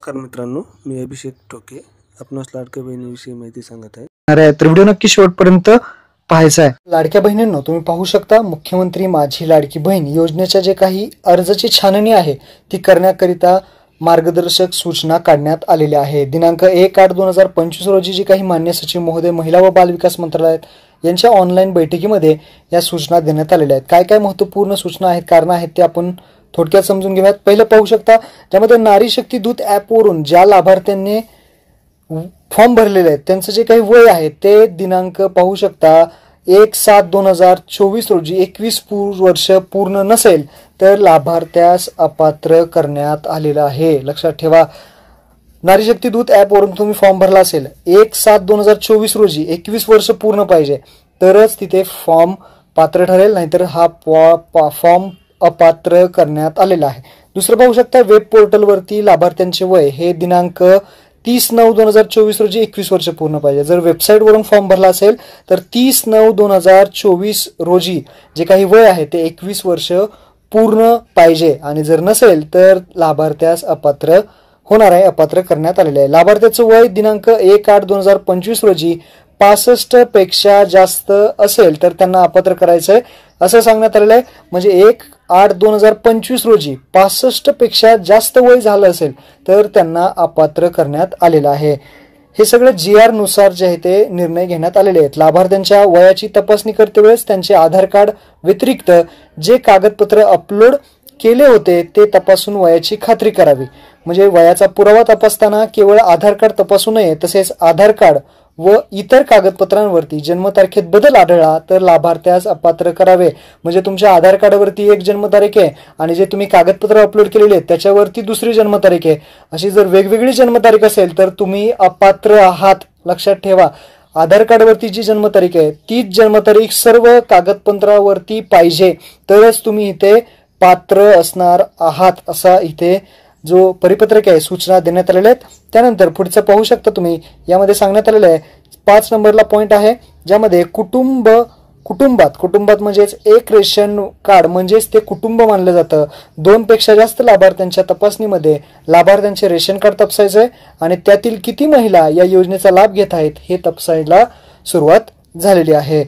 नमस्कार मित्रांनो, मी अभिषेक टोके आपणास लाडक्या बहिणीविषयी माहिती सांगत आहे. तर व्हिडिओ नक्की शेवटपर्यंत पाहायचा आहे. लाडक्या बहिणींनो, तुम्ही पाहू शकता मुख्यमंत्री माझी लाडकी बहीण योजनेच्या जे काही अर्जाची छाननी आहे ती करण्याकरिता मार्गदर्शक सूचना काढण्यात आलेल्या आहे. दिनांक 1/8/2025 रोजी जी काही मान्य सचिव महोदय महिला व बाल विकास मंत्रालयात यांच्या ऑनलाईन बैठकीमध्ये या सूचना देण्यात आलेल्या आहेत. काय काय महत्त्वपूर्ण सूचना आहेत, कारण आहेत ते आपण थोडक्यात समजून घेऊयात. पहिलं पाहू शकता, ज्यामध्ये नारी शक्ती दूत ॲपवरून ज्या लाभार्थ्यांनी फॉर्म भरलेले आहेत त्यांचं जे काही वय आहे ते दिनांक पाहू शकता 1/7/2024 रोजी 21 वर्ष पूर्ण नसेल तर लाभार्थ्यास अपात्र करण्यात आलेलं आहे. लक्षात ठेवा, नारी शक्ती दूत ॲपवरून तुम्ही फॉर्म भरला असेल 1/7/2024 रोजी 21 वर्ष पूर्ण पाहिजे तरच तिथे फॉर्म पात्र ठरेल, नाहीतर हा फॉर्म अपात्र करण्यात आलेला आहे. दुसरं पाहू शकता, वेब पोर्टलवरती लाभार्थ्यांचे वय हे दिनांक 30/9/2024 रोजी 21 वर्ष पूर्ण पाहिजे. जर वेबसाईटवरून फॉर्म भरला असेल तर 30/9/2024 रोजी जे काही वय आहे ते 21 वर्ष पूर्ण पाहिजे, आणि जर नसेल तर लाभार्थ्यास अपात्र होणार आहे, अपात्र करण्यात आलेले आहे. लाभार्थ्याचं वय दिनांक 1/8/2025 रोजी 65 पेक्षा जास्त असेल तर त्यांना अपात्र करायचं आहे असं सांगण्यात आलेलं आहे. म्हणजे 1/8/2025 रोजी 65 पेक्षा जास्त वय झालं असेल तर त्यांना अपात्र करण्यात आलेलं आहे. हे सगळं GR नुसार जे आहे ते निर्णय घेण्यात आलेले आहेत. लाभार्थ्यांच्या वयाची तपासणी करते वेळेस त्यांचे आधार कार्ड व्यतिरिक्त जे कागदपत्र अपलोड केले होते ते तपासून वयाची खात्री करावी. म्हणजे वयाचा पुरावा तपासताना केवळ आधार कार्ड तपासू नये, तसेच आधार कार्ड व इतर कागदपत्रांवरती जन्मतारखेत बदल आढळला तर लाभार्थ्यास अपात्र करावे. म्हणजे तुमच्या आधार कार्डावरती एक जन्मतारीख आहे आणि जे तुम्ही कागदपत्र अपलोड केलेले आहेत त्याच्यावरती दुसरी जन्मतारीख आहे, अशी जर वेगवेगळी जन्मतारीख असेल तर तुम्ही अपात्र आहात. लक्षात ठेवा, आधार कार्डवरती जी जन्मतारीख आहे तीच जन्मतारीख सर्व कागदपत्रावरती पाहिजे तरच तुम्ही इथे पात्र असणार आहात, असा इथे जो परिपत्रक आहे सूचना देण्यात आलेल्या आहेत. त्यानंतर पुढचं पाहू शकता तुम्ही, यामध्ये सांगण्यात आलेलं आहे 5 नंबरला पॉईंट आहे ज्यामध्ये कुटुंबात म्हणजेच एक रेशन कार्ड म्हणजेच ते कुटुंब मानलं जातं. 2 पेक्षा जास्त लाभार्थ्यांच्या तपासणीमध्ये लाभार्थ्यांचे रेशन कार्ड तपासायचं आहे आणि त्यातील किती महिला या योजनेचा लाभ घेत आहेत हे तपासायला सुरुवात झालेली आहे.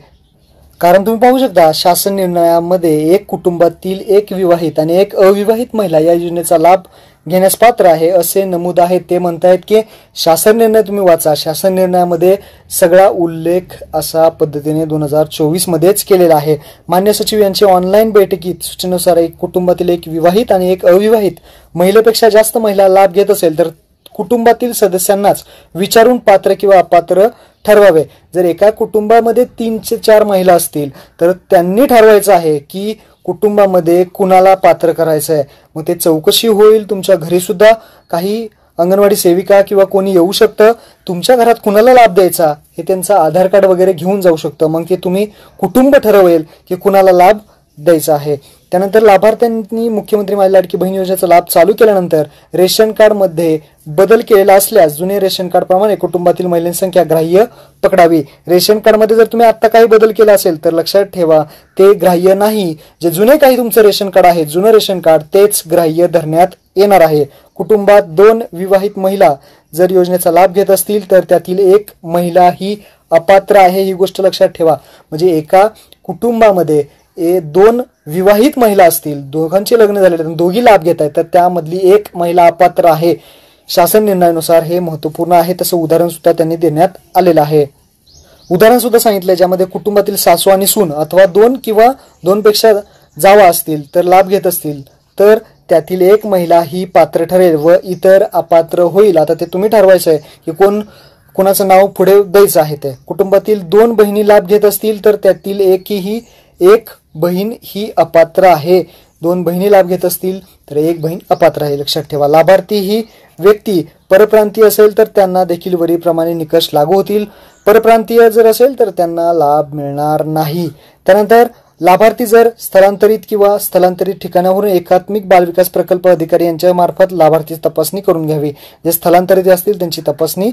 कारण तुम्ही पाहू शकता, शासन निर्णयामध्ये एक कुटुंबातील एक विवाहित आणि एक अविवाहित महिला या योजनेचा लाभ घेण्यास पात्र आहे असे नमूद आहे. ते म्हणतायत की शासन निर्णय तुम्ही वाचा, शासन निर्णयामध्ये सगळा उल्लेख असा पद्धतीने 2024 मध्येच केलेला आहे. मान्य सचिव यांची ऑनलाईन बैठकीत सूचनेनुसार एक कुटुंबातील एक विवाहित आणि एक अविवाहित महिलेपेक्षा जास्त महिला लाभ घेत असेल तर कुटुंबातील सदस्यांनाच विचारून पात्र किंवा अपात्र ठरवावे. जर एका कुटुंबामध्ये 3 ते 4 महिला असतील तर त्यांनी ठरवायचं आहे की कुटुंबामध्ये कुणाला पात्र करायचं आहे. मग ते चौकशी होईल, तुमच्या घरी सुद्धा काही अंगणवाडी सेविका किंवा कोणी येऊ शकतं, तुमच्या घरात कुणाला लाभ द्यायचा हे त्यांचं आधार कार्ड वगैरे घेऊन जाऊ शकतं. मग ते तुम्ही कुटुंब ठरवेल की कुणाला लाभ द्यायचा आहे. त्यानंतर लाभार्थ्यांनी मुख्यमंत्री माझी लाडकी बहीण योजनेचा लाभ चालू केल्यानंतर रेशन कार्डमध्ये बदल केलेला असल्यास जुने रेशन कार्ड प्रमाणे कुटुंबातील महिलांची संख्या ग्राह्य पकडावी. रेशन कार्डमध्ये जर तुम्ही आता काही बदल केला असेल तर लक्षात ठेवा ते ग्राह्य नाही. जे जुने काही तुमचं रेशन कार्ड आहे, जुनं रेशन कार्ड तेच ग्राह्य धरण्यात येणार आहे. कुटुंबात 2 विवाहित महिला जर योजनेचा लाभ घेत असतील तर त्यातील एक महिला ही अपात्र आहे, ही गोष्ट लक्षात ठेवा. म्हणजे एका कुटुंबामध्ये 2 विवाहित महिला असतील, दोघांचे लग्न झालेले, दोघी लाभ घेत आहेत तर त्यामधली एक महिला अपात्र आहे. शासन निर्णयानुसार हे महत्वपूर्ण आहे. तसं उदाहरण सुद्धा त्यांनी देण्यात आलेलं आहे. उदाहरण सुद्धा सांगितलंय ज्यामध्ये कुटुंबातील सासू आणि सून अथवा 2 किंवा 2 पेक्षा जावा असतील तर लाभ घेत असतील तर त्यातील एक महिला ही पात्र ठरेल व इतर अपात्र होईल. आता ते तुम्ही ठरवायचं आहे की कोणाचं नाव पुढे द्यायचं आहे. ते कुटुंबातील 2 बहिणी लाभ घेत असतील तर त्यातील एक बहीण ही अपात्र आहे. 2 बहिणी लाभ घेत असतील तर एक बहीण अपात्र आहे. लक्षात ठेवा, लाभार्थी ही व्यक्ती परप्रांतीय असेल तर त्यांना देखील वरीप्रमाणे निकष लागू होतील. परप्रांतीय जर असेल तर त्यांना लाभ मिळणार नाही. त्यानंतर लाभार्थी जर स्थलांतरित ठिकाणावरून एकात्मिक बालविकास प्रकल्प अधिकारी यांच्या मार्फत लाभार्थीची तपासणी करून घ्यावी. जे स्थलांतरित असतील त्यांची तपासणी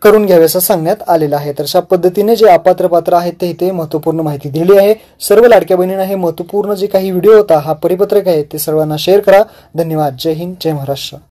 करून घ्यावे असं सांगण्यात आलेलं आहे. तर अशा पद्धतीने जे पात्र आहेत ते इथे महत्त्वपूर्ण माहिती दिली आहे. सर्व लाडक्या बहिणींना हे महत्त्वपूर्ण जे काही व्हिडिओ होता, हा परिपत्रक आहे, ते सर्वांना शेअर करा. धन्यवाद. जय हिंद, जय महाराष्ट्र.